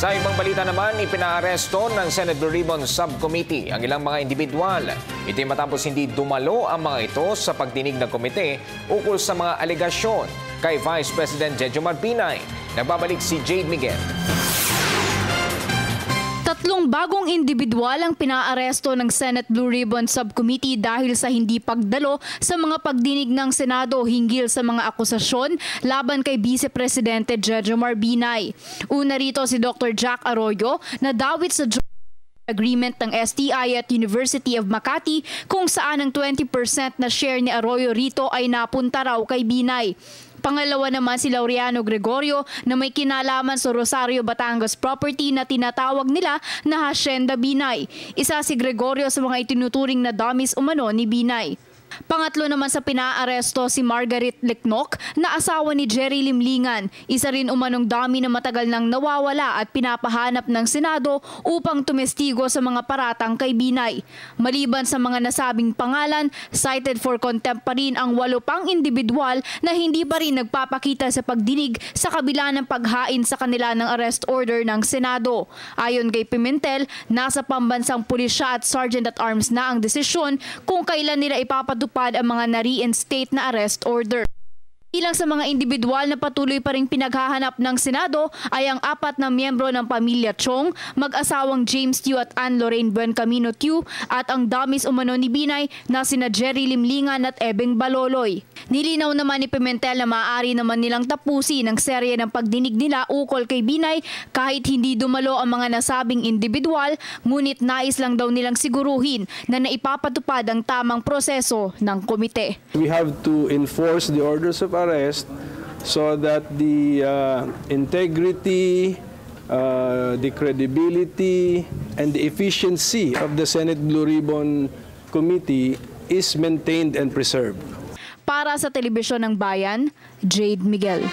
Sa ibang balita naman, ipinaaresto ng Senate Blue Ribbon Subcommittee ang ilang mga individual. Ito'y matapos hindi dumalo ang mga ito sa pagdinig ng komite ukol sa mga alegasyon kay Vice President Jejomar Binay. Nagbabalik si Jade Miguel. Tatlong bagong individual ang pinaaresto ng Senate Blue Ribbon Subcommittee dahil sa hindi pagdalo sa mga pagdinig ng Senado hinggil sa mga akusasyon laban kay Vice Presidente Jejomar Binay. Una rito si Dr. Jack Arroyo na dawit sa agreement ng STI at University of Makati kung saan ang 20% na share ni Arroyo rito ay napunta raw kay Binay. Pangalawa naman si Laureano Gregorio na may kinalaman sa Rosario, Batangas property na tinatawag nila na Hacienda Binay. Isa si Gregorio sa mga itinuturing na dummies umano ni Binay. Pangatlo naman sa pinaaresto si Margaret Lecnoc na asawa ni Jerry Limlingan. Isa rin umanong dummy na matagal nang nawawala at pinapahanap ng Senado upang tumestigo sa mga paratang kay Binay. Maliban sa mga nasabing pangalan, cited for contempt pa rin ang 8 pang individual na hindi pa rin nagpapakita sa pagdinig sa kabila ng paghain sa kanila ng arrest order ng Senado. Ayon kay Pimentel, nasa pambansang pulisya at sergeant at arms na ang desisyon kung kailan nila ipapatupad ang mga na-reinstate na arrest order. Ilang sa mga individual na patuloy pa ring pinaghahanap ng Senado ay ang 4 na miyembro ng pamilya Chong, mag-asawang James Tiu at Ann Lorraine Buencamino Tiu at ang dummies umano ni Binay na sina Jerry Limlingan at Ebeng Baloloy. Nilinaw naman ni Pimentel na maaari naman nilang tapusin ang serye ng pagdinig nila ukol kay Binay kahit hindi dumalo ang mga nasabing individual, ngunit nais lang daw nilang siguruhin na naipapatupad ang tamang proseso ng komite. We have to enforce the orders of arrest so that the integrity, the credibility, and the efficiency of the Senate Blue Ribbon Committee is maintained and preserved. Para sa Telebisyon ng Bayan, Jade Miguel.